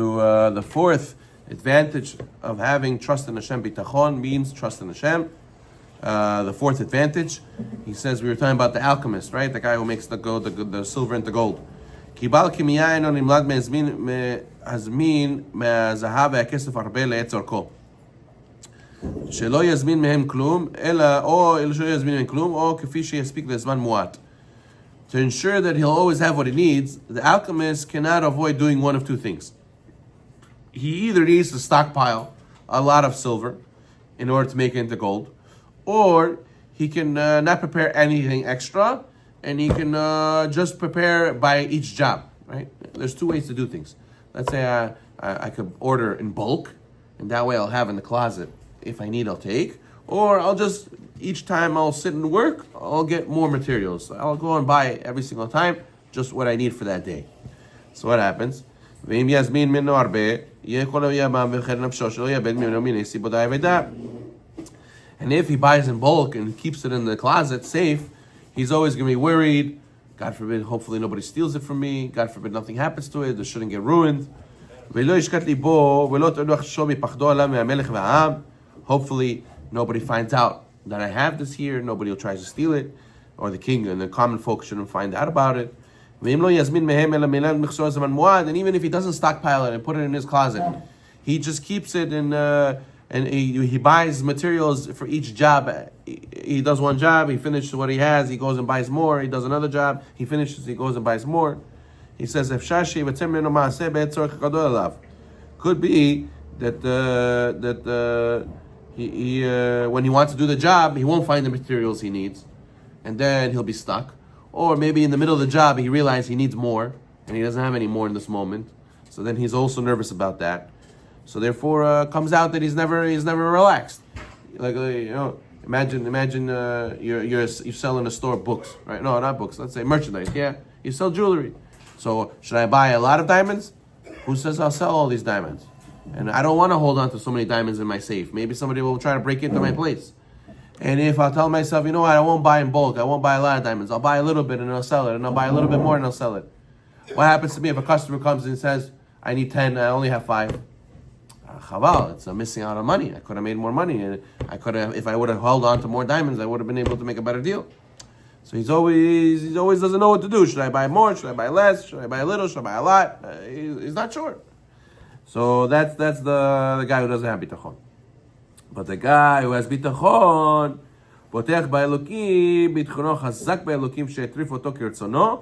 The fourth advantage of having trust in Hashem, Bitachon, means trust in Hashem. The fourth advantage, he says, we were talking about the alchemist, right? The guy who makes the gold, the silver into gold. Kibal kimiyayin on imlad me'azmin me'azahav ve'akesef arbe le'etzor ko. שלא יזמין מהם כלום, או שלא יזמין מהם כלום, או כפי שיספיק לזמן מועט. To ensure that he'll always have what he needs, the alchemist cannot avoid doing one of two things. He either needs to stockpile a lot of silver in order to make it into gold, or he can not prepare anything extra, and he can just prepare by each job, right? There's two ways to do things. Let's say I could order in bulk, and that way I'll have in the closet. If I need, I'll take. Or I'll just, each time I'll sit and work, I'll get more materials. I'll go and buy every single time just what I need for that day. So what happens? And if he buys in bulk and keeps it in the closet safe, he's always going to be worried. God forbid, hopefully nobody steals it from me. God forbid nothing happens to it. It shouldn't get ruined. Hopefully, nobody finds out that I have this here. Nobody will try to steal it, or the king and the common folk shouldn't find out about it. And even if he doesn't stockpile it and put it in his closet, he just keeps it in, and he buys materials for each job. He does one job, he finishes what he has, he goes and buys more. He does another job, he finishes, he goes and buys more. He says, could be that he when he wants to do the job, he won't find the materials he needs, and then he'll be stuck. Or maybe in the middle of the job, he realizes he needs more, and he doesn't have any more in this moment. So then he's also nervous about that. So therefore, comes out that he's never relaxed. Like imagine you're selling a store books, right? No, not books. Let's say merchandise. Yeah, you sell jewelry. So should I buy a lot of diamonds? Who says I'll sell all these diamonds? And I don't want to hold on to so many diamonds in my safe. Maybe somebody will try to break into my place. And if I tell myself, you know what, I won't buy in bulk, I won't buy a lot of diamonds, I'll buy a little bit and I'll sell it, and I'll buy a little bit more and I'll sell it. What happens to me if a customer comes and says, I need 10, I only have 5? Chaval, it's missing out on money. I could have made more money. And I could have, if I would have held on to more diamonds, I would have been able to make a better deal. So he always doesn't know what to do. Should I buy more? Should I buy less? Should I buy a little? Should I buy a lot? He's not sure. So that's the guy who doesn't have bitachon. But the guy who has bitachon, פותח באלוקים, ביטחונו חזק באלוקים שהטריף אותו כרצונו,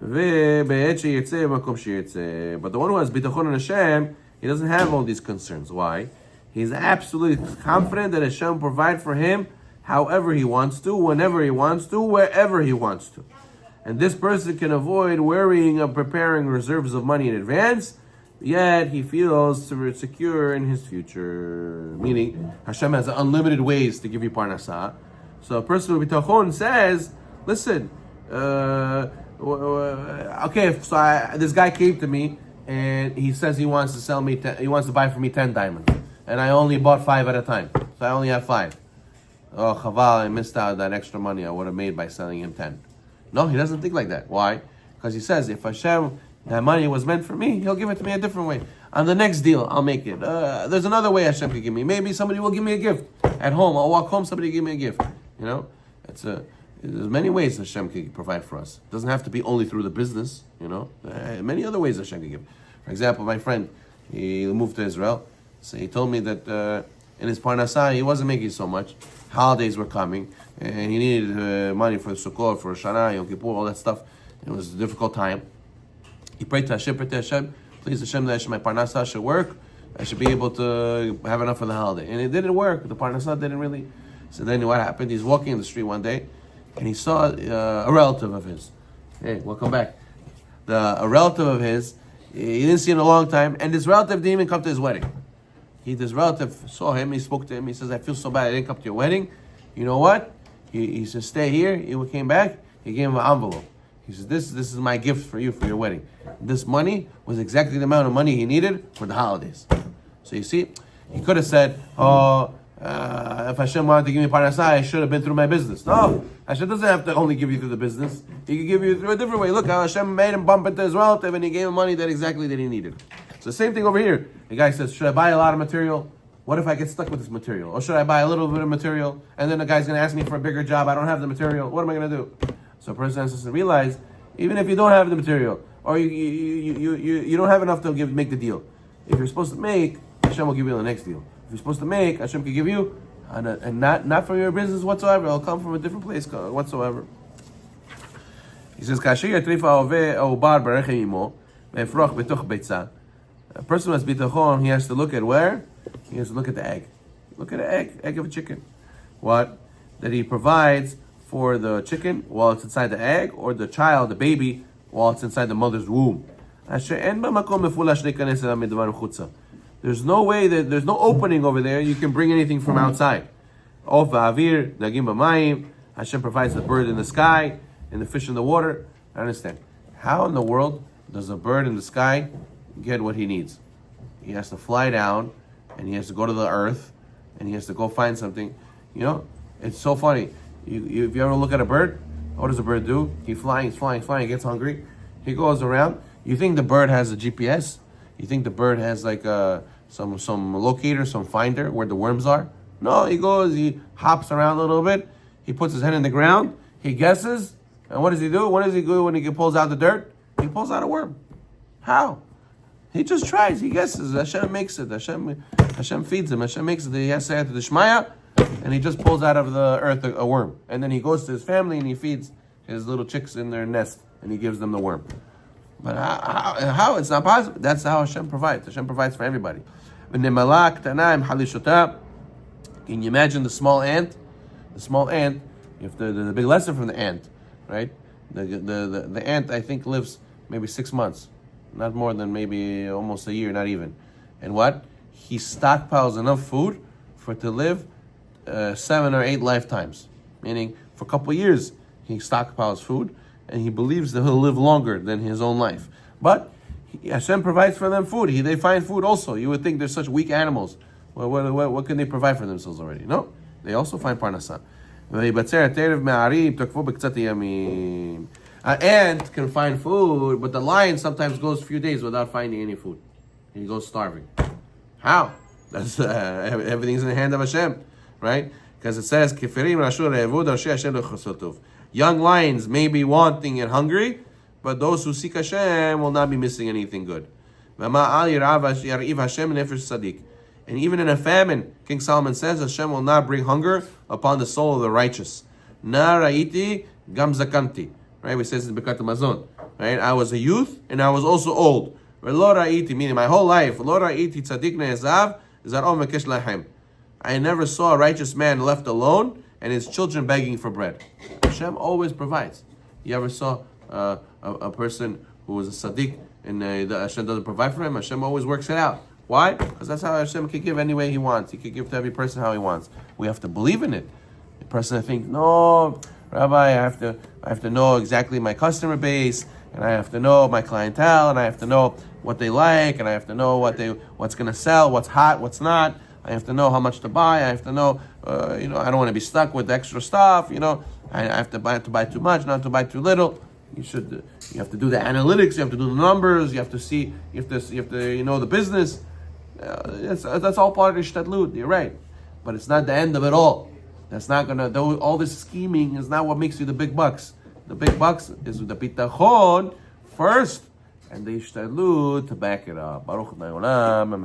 ובעת שיצא במקום שיצא. But the one who has bitachon in Hashem, he doesn't have all these concerns. Why? He's absolutely confident that Hashem will provide for him however he wants to, whenever he wants to, wherever he wants to. And this person can avoid worrying of preparing reserves of money in advance, yet he feels secure in his future. Meaning, Hashem has unlimited ways to give you parnasah. So a person with bitachon says, listen, this guy came to me and he says he wants to sell me, he wants to buy for me 10 diamonds. And I only bought 5 at a time. So I only have 5. Oh, chaval, I missed out that extra money I would have made by selling him 10. No, he doesn't think like that. Why? Because he says, if Hashem, that money was meant for me, he'll give it to me a different way. On the next deal, I'll make it. There's another way Hashem can give me. Maybe somebody will give me a gift. At home, I'll walk home, somebody give me a gift. You know? There's many ways Hashem can provide for us. It doesn't have to be only through the business, you know? Many other ways Hashem can give. For example, my friend, he moved to Israel. So he told me that in his parnasah, he wasn't making so much. Holidays were coming, and he needed money for Sukkot, for Shana, Yom Kippur, all that stuff. It was a difficult time. He prayed to Hashem, please Hashem, that my parnasah should work. I should be able to have enough for the holiday. And it didn't work. The parnasah didn't really. So then what happened? He's walking in the street one day, and he saw a relative of his. Hey, welcome back. A relative of his, he didn't see in a long time, and this relative didn't even come to his wedding. This relative saw him, he spoke to him, he says, I feel so bad I didn't come to your wedding. You know what? He said, stay here. He came back, he gave him an envelope. He says, this is my gift for you for your wedding. This money was exactly the amount of money he needed for the holidays. So you see, he could have said, if Hashem wanted to give me parnasah, I should have been through my business. No, Hashem doesn't have to only give you through the business. He can give you through a different way. Look how Hashem made him bump into his relative and he gave him money that he needed. So the same thing over here. The guy says, should I buy a lot of material? What if I get stuck with this material? Or should I buy a little bit of material? And then the guy's going to ask me for a bigger job. I don't have the material. What am I going to do? So a person has to realize, even if you don't have the material, or you don't have enough to make the deal, if you're supposed to make, Hashem will give you the next deal. If you're supposed to make, Hashem can give you, and not from your business whatsoever. It'll come from a different place whatsoever. He says, a person who has bitachon, he has to look at where? He has to look at the egg. Look at the egg of a chicken. What? That he provides for the chicken while it's inside the egg, or the child, the baby, while it's inside the mother's womb. There's no way, there's no opening over there. You can bring anything from outside. Hashem provides the bird in the sky and the fish in the water. I understand. How in the world does a bird in the sky get what he needs? He has to fly down, and he has to go to the earth, and he has to go find something. You know, it's so funny. If you ever look at a bird, what does a bird do? He's flying, he gets hungry. He goes around. You think the bird has a GPS? You think the bird has like some locator, some finder where the worms are? No, he hops around a little bit. He puts his head in the ground. He guesses. And what does he do? What does he do when he pulls out the dirt? He pulls out a worm. How? He just tries. He guesses. Hashem makes it. Hashem feeds him. Hashem makes it. He has to say the Shmaya, and he just pulls out of the earth a worm. And then he goes to his family and he feeds his little chicks in their nest, and he gives them the worm. But how? It's not possible. That's how Hashem provides. Hashem provides for everybody. Can you imagine the small ant? The small ant, if the big lesson from the ant, right? The ant, I think, lives maybe 6 months. Not more than maybe almost a year, not even. And what? He stockpiles enough food for it to live 7 or 8 lifetimes. Meaning, for a couple of years, he stockpiles food, and he believes that he'll live longer than his own life. But Hashem provides for them food. They find food also. You would think they're such weak animals. What can they provide for themselves already? No, they also find parnasa. An ant can find food, but the lion sometimes goes a few days without finding any food. He goes starving. How? That's everything's in the hand of Hashem, right? Because it says, young lions may be wanting and hungry, but those who seek Hashem will not be missing anything good. And even in a famine, King Solomon says, Hashem will not bring hunger upon the soul of the righteous. Na ra'iti gam zakanti. Right? We says in Birkat Hamazon. Right? I was a youth and I was also old. Lo ra'iti, meaning my whole life. Lo ra'iti tzadik ne'ezav zar'om mekesh lahem. I never saw a righteous man left alone and his children begging for bread. Hashem always provides. You ever saw a person who was a tzaddik and Hashem doesn't provide for him? Hashem always works it out. Why? Because that's how Hashem can give any way He wants. He can give to every person how He wants. We have to believe in it. The person thinks, no, Rabbi, I have to know exactly my customer base, and I have to know my clientele, and I have to know what they like, and I have to know what's going to sell, what's hot, what's not. I have to know how much to buy. I have to know, I don't want to be stuck with extra stuff. I have to buy too much, not to buy too little. You have to do the analytics. You have to do the numbers. You have to see. You have to the business. That's all part of Ishtadlut. You're right, but it's not the end of it all. That's not gonna. All this scheming is not what makes you the big bucks. The big bucks is the Bitachon first, and the Ishtadlut to back it up. Baruch Adonai Olam. Amen.